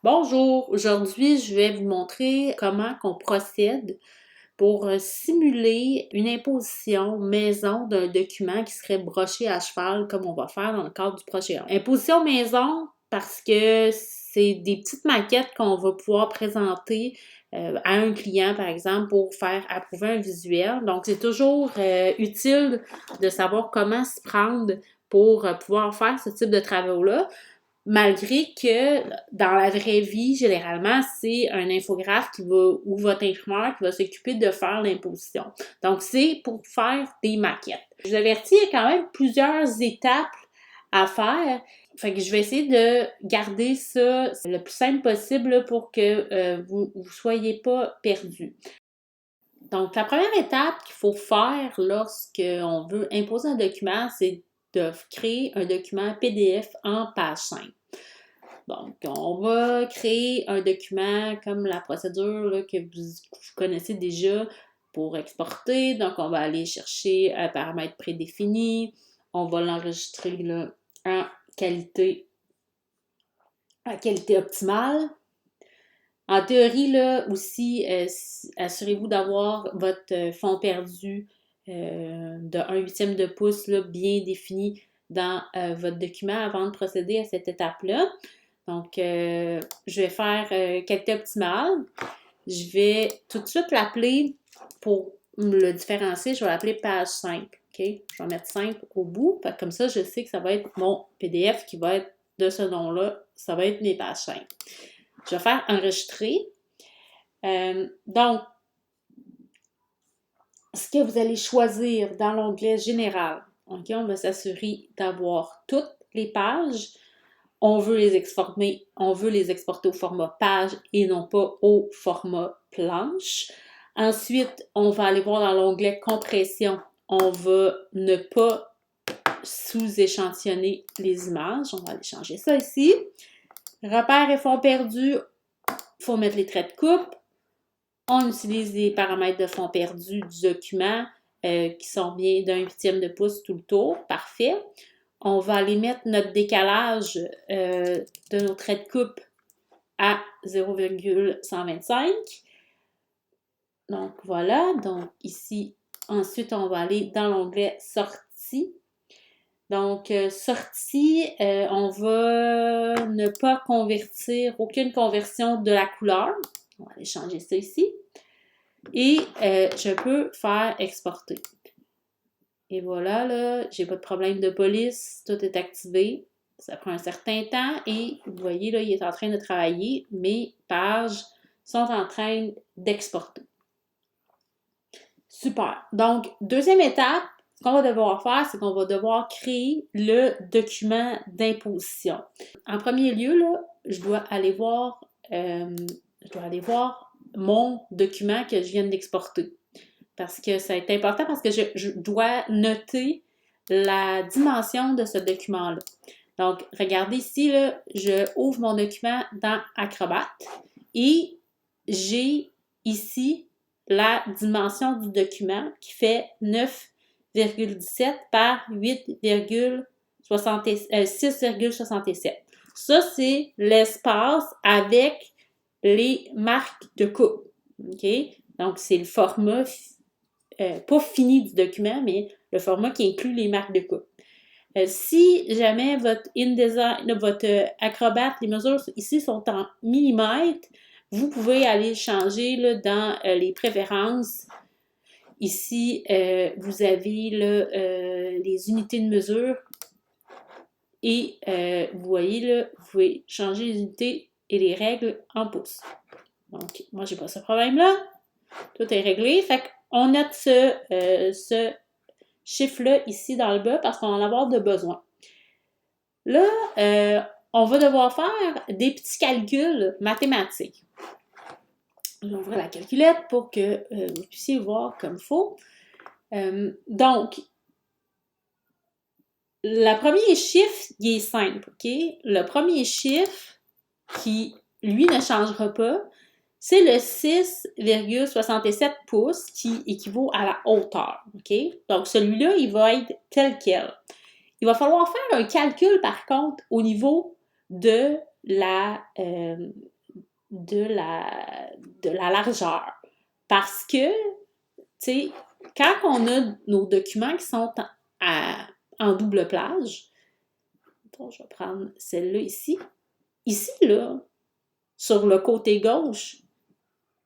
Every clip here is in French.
Bonjour, aujourd'hui je vais vous montrer comment qu'on procède pour simuler une imposition maison d'un document qui serait broché à cheval comme on va faire dans le cadre du projet 1. Imposition maison parce que c'est des petites maquettes qu'on va pouvoir présenter à un client par exemple pour faire approuver un visuel. Donc c'est toujours utile de savoir comment se prendre pour pouvoir faire ce type de travaux-là. Malgré que dans la vraie vie, généralement, c'est un infographe ou votre imprimeur qui va s'occuper de faire l'imposition. Donc, c'est pour faire des maquettes. Je vous avertis, il y a quand même plusieurs étapes à faire. Fait que je vais essayer de garder ça le plus simple possible pour que vous ne soyez pas perdus. Donc, la première étape qu'il faut faire lorsqu'on veut imposer un document, c'est de créer un document PDF en page 5. Donc, on va créer un document comme la procédure là, que vous connaissez déjà pour exporter. Donc, on va aller chercher un paramètre prédéfini. On va l'enregistrer là, en qualité optimale. En théorie, là aussi, assurez-vous d'avoir votre fond perdu de 1/8 de pouce là, bien défini dans votre document avant de procéder à cette étape-là. Donc, je vais faire qualité optimale. Je vais tout de suite l'appeler, pour le différencier, je vais l'appeler page 5. OK? Je vais mettre 5 au bout. Comme ça, je sais que ça va être mon PDF qui va être de ce nom-là. Ça va être mes pages 5. Je vais faire enregistrer. Donc, ce que vous allez choisir dans l'onglet général, OK? On va s'assurer d'avoir toutes les pages. On veut les exporter au format page et non pas au format planche. Ensuite, on va aller voir dans l'onglet compression. On va ne pas sous-échantillonner les images. On va aller changer ça ici. Repères et fonds perdus, il faut mettre les traits de coupe. On utilise les paramètres de fond perdu du document qui sont bien d'1/8 de pouce tout le tour. Parfait. On va aller mettre notre décalage de nos traits de coupe à 0,125. Donc, voilà. Donc, ici, ensuite, on va aller dans l'onglet « Sortie ». Donc, sortie, on va ne pas convertir, aucune conversion de la couleur. On va aller changer ça ici. Et je peux faire exporter. Et voilà, là, j'ai pas de problème de police, tout est activé. Ça prend un certain temps et vous voyez, là, il est en train de travailler. Mes pages sont en train d'exporter. Super. Donc, deuxième étape, ce qu'on va devoir faire, c'est qu'on va devoir créer le document d'imposition. En premier lieu, là, je dois aller voir mon document que je viens d'exporter. Parce que ça est important parce que je dois noter la dimension de ce document-là. Donc, regardez ici, là, je ouvre mon document dans Acrobat et j'ai ici la dimension du document qui fait 9,17 par 6,67. Ça, c'est l'espace avec les marques de coupe. OK? Donc, c'est le format pas fini du document, mais le format qui inclut les marques de coupe. Si jamais votre InDesign, votre Acrobat, les mesures ici sont en millimètres, vous pouvez aller changer là, dans les préférences. Ici, vous avez là, les unités de mesure et vous voyez, là, vous pouvez changer les unités et les règles en pouces. Donc, moi, j'ai pas ce problème-là. Tout est réglé. Fait qu'on note ce chiffre-là ici dans le bas parce qu'on va en avoir de besoin. Là, on va devoir faire des petits calculs mathématiques. Je vais ouvrir la calculette pour que vous puissiez voir comme il faut. Donc, le premier chiffre, il est simple, OK? Le premier chiffre qui, lui, ne changera pas, c'est le 6,67 pouces qui équivaut à la hauteur, OK? Donc, celui-là, il va être tel quel. Il va falloir faire un calcul, par contre, au niveau de la de la largeur. Parce que, tu sais, quand on a nos documents qui sont en double plage, je vais prendre celle-là ici. Ici, là, sur le côté gauche,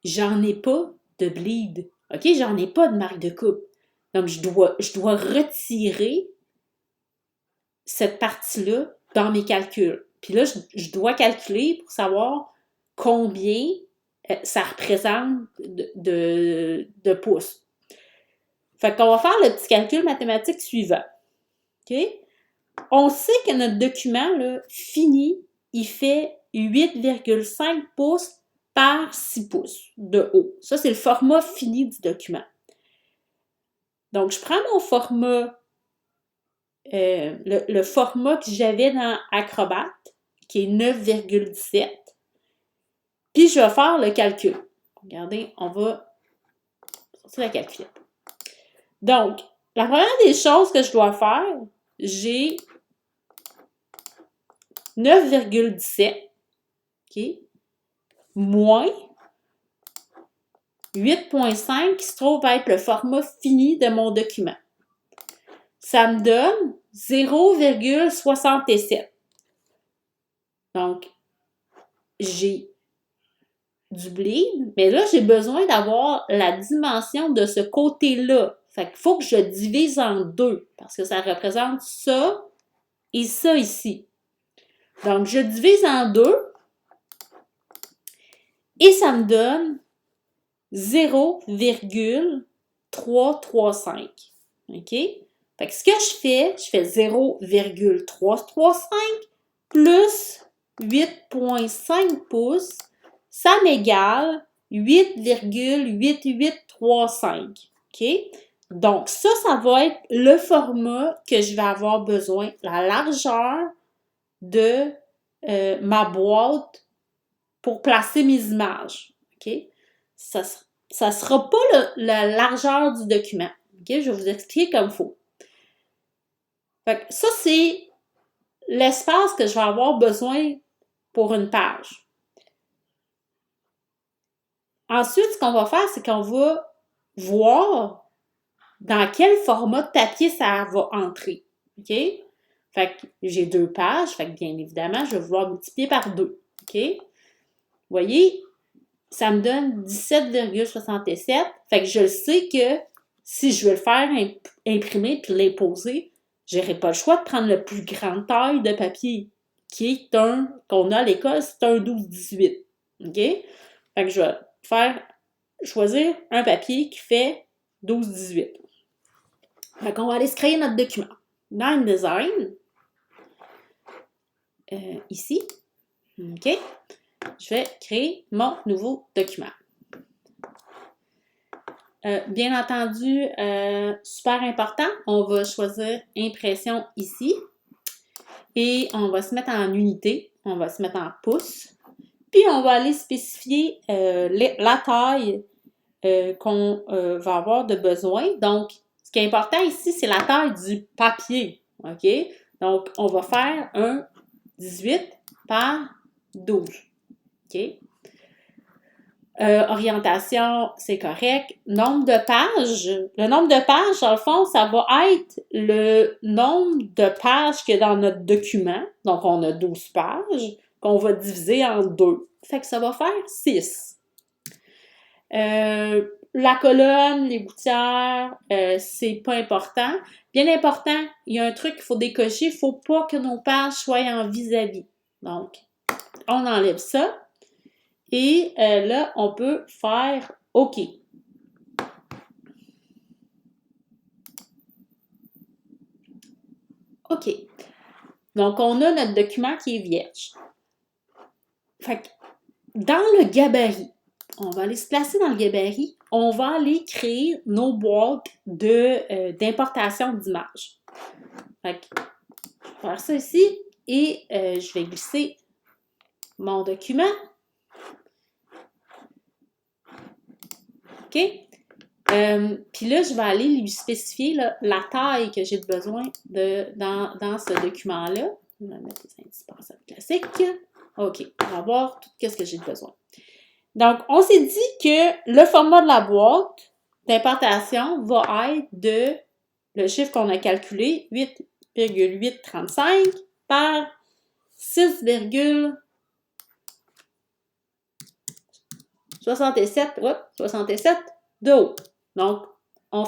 j'en ai pas de bleed. OK? J'en ai pas de marque de coupe. Donc, je dois retirer cette partie-là dans mes calculs. Puis là, je dois calculer pour savoir combien ça représente de pouces. Fait qu'on va faire le petit calcul mathématique suivant. OK? On sait que notre document là, fini, il fait 8,5 pouces par 6 pouces de haut. Ça, c'est le format fini du document. Donc, je prends mon format, le format que j'avais dans Acrobat, qui est 9,17, puis je vais faire le calcul. Regardez, on va sortir la calculette. Donc, la première des choses que je dois faire, j'ai 9,17, OK, moins 8,5 qui se trouve être le format fini de mon document. Ça me donne 0,67. Donc, j'ai du bleed, mais là, j'ai besoin d'avoir la dimension de ce côté-là. Fait qu'il faut que je divise en deux, parce que ça représente ça et ça ici. Donc, je divise en deux, et ça me donne 0,335. OK? Fait que ce que je fais 0,335 plus 8,5 pouces, ça m'égale 8,8835. OK? Donc, ça va être le format que je vais avoir besoin, la largeur de ma boîte pour placer mes images. OK? Ça ne sera pas la largeur du document. OK? Je vais vous expliquer comme il faut. Fait que ça, c'est l'espace que je vais avoir besoin pour une page. Ensuite, ce qu'on va faire, c'est qu'on va voir dans quel format de papier ça va entrer. OK? Fait que j'ai 2 pages, fait que bien évidemment, je vais vouloir multiplier par 2. OK? Vous voyez, ça me donne 17,67. Fait que je sais que si je veux le faire imprimer puis l'imposer, je n'aurai pas le choix de prendre le plus grande taille de papier, qui est qu'on a à l'école, c'est un 12-18. OK? Fait que je vais choisir un papier qui fait 12-18. Fait qu'on va aller se créer notre document. Dans InDesign, ici, OK? Je vais créer mon nouveau document. Bien entendu, super important, on va choisir impression ici et on va se mettre en unité, on va se mettre en pouces, puis on va aller spécifier la taille qu'on va avoir de besoin. Donc, ce qui est important ici, c'est la taille du papier, OK? Donc, on va faire un 18 par 12, OK? Orientation, c'est correct. Nombre de pages. Le nombre de pages, dans le fond, ça va être le nombre de pages qu'il y a dans notre document. Donc, on a 12 pages qu'on va diviser en 2. Fait que ça va faire 6. La colonne, les gouttières, c'est pas important. Bien important, il y a un truc qu'il faut décocher. Il ne faut pas que nos pages soient en vis-à-vis. Donc, on enlève ça. Et là, on peut faire OK. OK. Donc, on a notre document qui est vierge. Fait que dans le gabarit, on va aller se placer dans le gabarit. On va aller créer nos boîtes d'importation d'images. Fait que je vais faire ça ici et je vais glisser mon document. OK? Puis là, je vais aller lui spécifier là, la taille que j'ai besoin dans ce document-là. On va mettre les indices classiques. OK, on va voir tout ce que j'ai besoin. Donc, on s'est dit que le format de la boîte d'importation va être de le chiffre qu'on a calculé, 8,835 par 6,67 de haut. Donc, on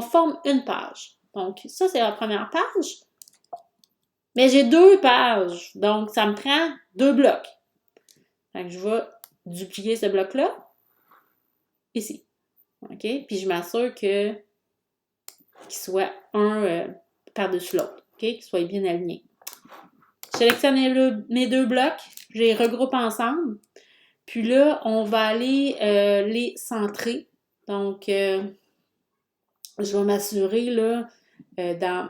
forme une page. Donc, ça, c'est la première page. Mais j'ai 2 pages. Donc, ça me prend 2 blocs. Donc, je vais dupliquer ce bloc-là. Ici. OK? Puis, je m'assure qu'il soit un par-dessus l'autre. OK? Qu'il soit bien aligné. Je sélectionne mes 2 blocs. Je les regroupe ensemble. Puis là, on va aller les centrer. Donc, je vais m'assurer là, dans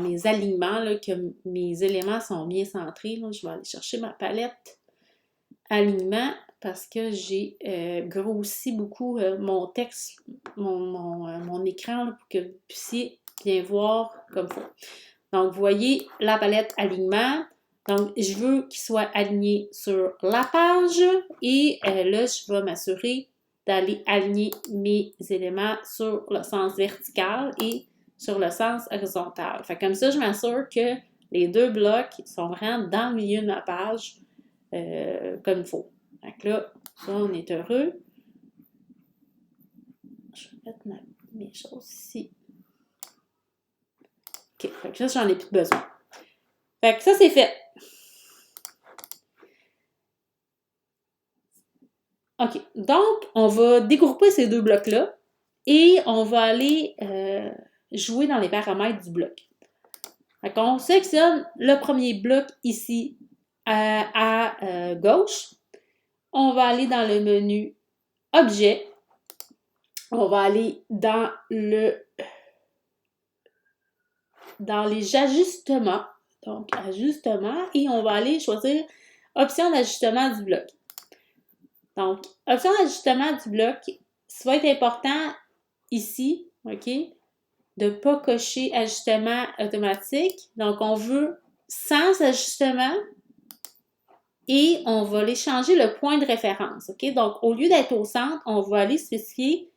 mes alignements là, que mes éléments sont bien centrés. Là. Je vais aller chercher ma palette alignement parce que j'ai grossi beaucoup mon texte, mon écran là, pour que vous puissiez bien voir comme il faut. Donc, vous voyez la palette alignement. Donc, je veux qu'il soit aligné sur la page et là, je vais m'assurer d'aller aligner mes éléments sur le sens vertical et sur le sens horizontal. Fait comme ça, je m'assure que les 2 blocs sont vraiment dans le milieu de ma page comme il faut. Fait que là, ça, on est heureux. Je vais mettre mes choses ici. OK, fait que ça, j'en ai plus besoin. Fait que ça, c'est fait. OK, donc, on va dégrouper ces 2 blocs-là et on va aller jouer dans les paramètres du bloc. Fait qu'on sélectionne le premier bloc ici à gauche. On va aller dans le menu Objet. On va aller dans les ajustements. Donc, ajustements. Et on va aller choisir Option d'ajustement du bloc. Donc, option d'ajustement du bloc, ça va être important ici, OK, de ne pas cocher ajustement automatique. Donc, on veut sans ajustement et on va aller changer le point de référence, OK? Donc, au lieu d'être au centre, on va aller spécifier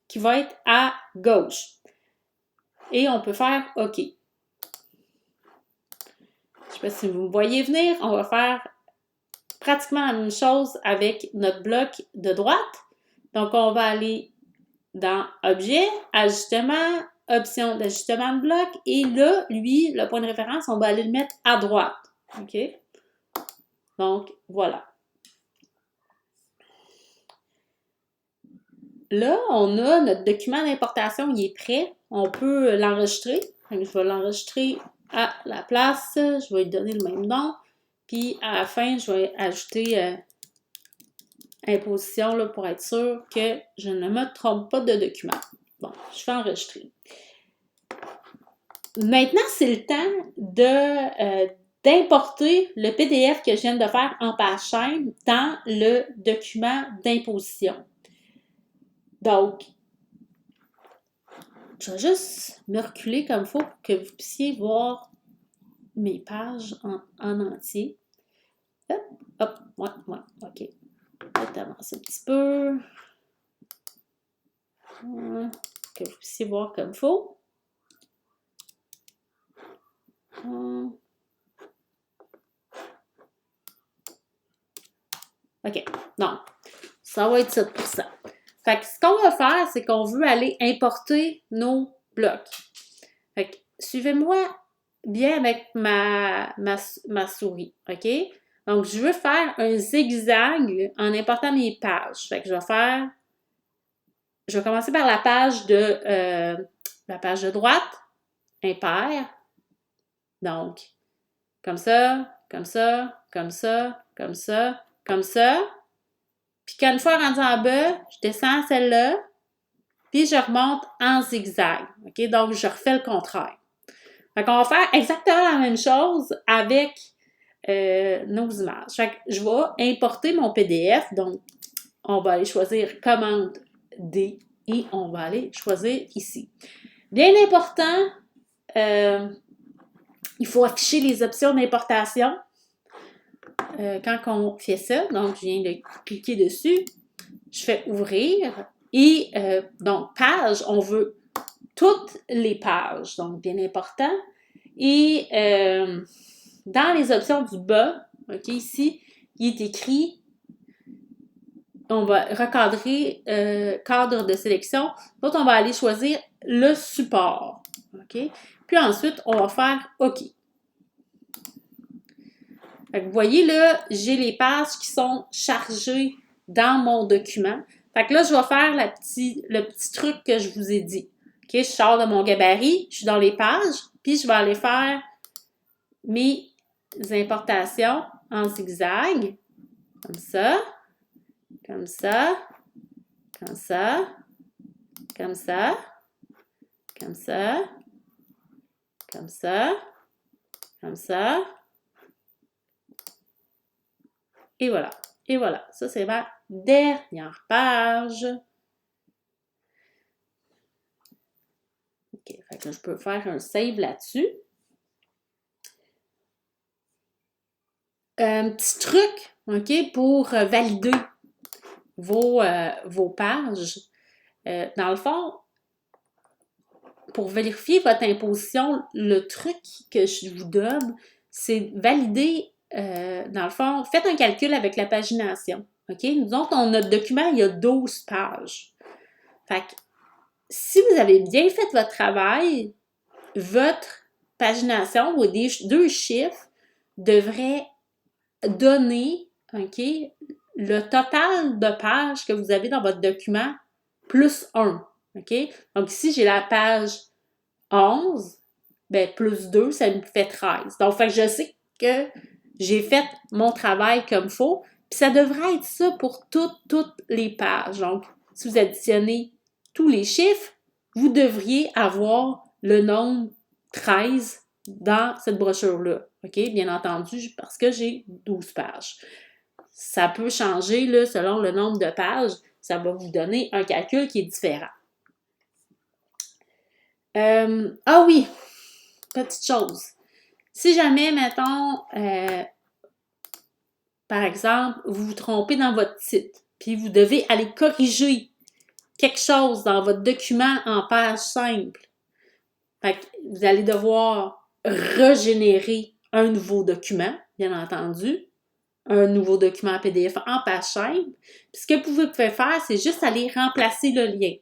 qu'il va être à gauche. Et on peut faire OK. Je ne sais pas si vous me voyez venir, on va faire pratiquement la même chose avec notre bloc de droite. Donc, on va aller dans Objet, Ajustement, Option d'ajustement de bloc. Et là, lui, le point de référence, on va aller le mettre à droite. OK? Donc, voilà. Là, on a notre document d'importation, il est prêt. On peut l'enregistrer. Je vais l'enregistrer à la place. Je vais lui donner le même nom. Puis, à la fin, je vais ajouter imposition là, pour être sûr que je ne me trompe pas de document. Bon, je fais enregistrer. Maintenant, c'est le temps d'importer le PDF que je viens de faire en page chaîne dans le document d'imposition. Donc, je vais juste me reculer comme il faut pour que vous puissiez voir mes pages en entier. Hop, ouais, OK. Peut-être avancer un petit peu. Que vous puissiez voir comme il faut. OK, donc, ça va être ça pour ça. Fait que ce qu'on va faire, c'est qu'on veut aller importer nos blocs. Fait que suivez-moi bien avec ma souris, OK? Donc, je veux faire un zigzag en important mes pages. Fait que je vais commencer par la page de droite, impair. Donc, comme ça, comme ça, comme ça, comme ça, comme ça. Puis une fois rendu en bas, je descends celle-là, puis je remonte en zigzag. OK? Donc, je refais le contraire. Fait qu'on va faire exactement la même chose avec nos images. Fait que je vais importer mon PDF. Donc, on va aller choisir Commande D et on va aller choisir ici. Bien important, il faut afficher les options d'importation. quand on fait ça, donc je viens de cliquer dessus, je fais ouvrir et donc page, on veut toutes les pages, donc bien important. Et dans les options du bas, ok, ici, il est écrit, on va recadrer cadre de sélection, donc on va aller choisir le support, ok. Puis ensuite, on va faire OK. Fait que vous voyez là, j'ai les pages qui sont chargées dans mon document. Fait que là, je vais faire le petit truc que je vous ai dit. OK, je sors de mon gabarit, je suis dans les pages, puis je vais aller faire mes importations en zigzag, comme ça, comme ça, comme ça, comme ça, comme ça, comme ça, comme ça, et voilà. Et voilà, ça c'est ma dernière page. OK, fait que je peux faire un save là-dessus. Un petit truc, OK, pour valider vos pages. Dans le fond, pour vérifier votre imposition, le truc que je vous donne, c'est valider, dans le fond, faites un calcul avec la pagination. OK? Nous autres, notre document, il y a 12 pages. Fait que, si vous avez bien fait votre travail, votre pagination ou des deux chiffres devrait donner, OK, le total de pages que vous avez dans votre document plus 1. OK? Donc ici, j'ai la page 11, ben plus 2, ça me fait 13. Donc, fait que je sais que j'ai fait mon travail comme il faut, puis ça devrait être ça pour toutes les pages. Donc, si vous additionnez tous les chiffres, vous devriez avoir le nombre 13 dans cette brochure-là. OK? Bien entendu, parce que j'ai 12 pages. Ça peut changer là, selon le nombre de pages. Ça va vous donner un calcul qui est différent. Ah oui, petite chose. Si jamais, mettons, par exemple, vous vous trompez dans votre titre, puis vous devez aller corriger quelque chose dans votre document en page simple, fait que vous allez devoir régénérer un nouveau document, bien entendu, un nouveau document PDF en page simple. Puis ce que vous pouvez faire, c'est juste aller remplacer le lien.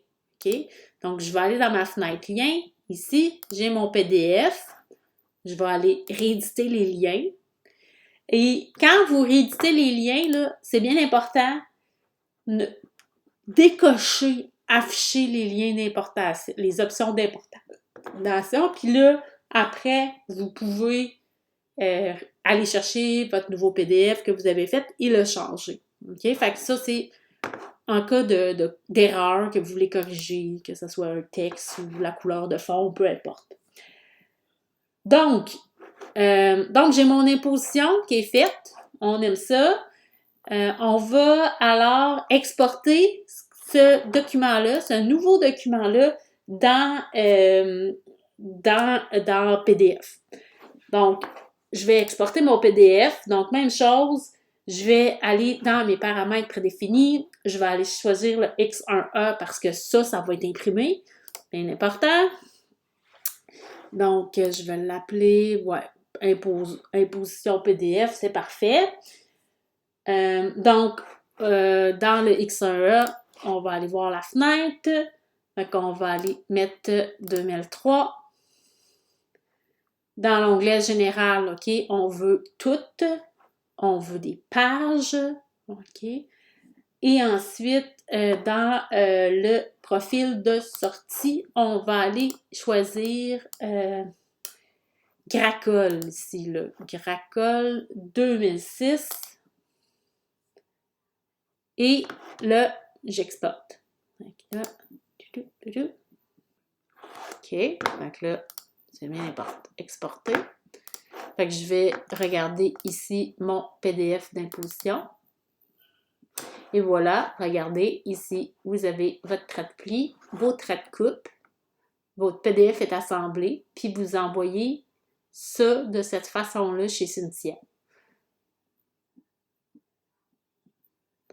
OK? Donc, je vais aller dans ma fenêtre lien. Ici, j'ai mon PDF. Je vais aller rééditer les liens. Et quand vous rééditez les liens, c'est bien important de décocher, afficher les liens d'importation, les options d'importation. Puis là, après, vous pouvez aller chercher votre nouveau PDF que vous avez fait et le changer. OK? Fait que ça, c'est en cas d'erreur que vous voulez corriger, que ce soit un texte ou la couleur de fond, peu importe. Donc j'ai mon imposition qui est faite. On aime ça. On va alors exporter ce document-là, ce nouveau document-là, dans PDF. Donc, je vais exporter mon PDF. Donc, même chose, je vais aller dans mes paramètres prédéfinis. Je vais aller choisir le X1A parce que ça va être imprimé. Bien important. Donc, je vais l'appeler, imposition PDF, c'est parfait. Donc, dans le X1A, on va aller voir la fenêtre. Donc, on va aller mettre 2003. Dans l'onglet général, OK, on veut toutes. On veut des pages. OK. Et ensuite, dans le profil de sortie, on va aller choisir Gracol ici, là. Gracol 2006. Et là, j'exporte. OK, donc là, c'est bien exporté. Fait que je vais regarder ici mon PDF d'imposition. Et voilà, regardez, ici, vous avez votre trait de pli, vos traits de coupe, votre PDF est assemblé, puis vous envoyez ça de cette façon-là chez Cynthia.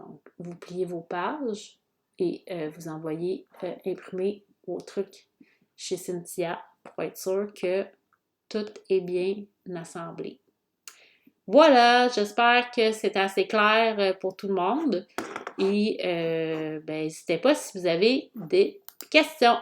Donc, vous pliez vos pages et vous envoyez imprimer vos trucs chez Cynthia pour être sûr que tout est bien assemblé. Voilà, j'espère que c'est assez clair pour tout le monde. Et n'hésitez pas si vous avez des questions.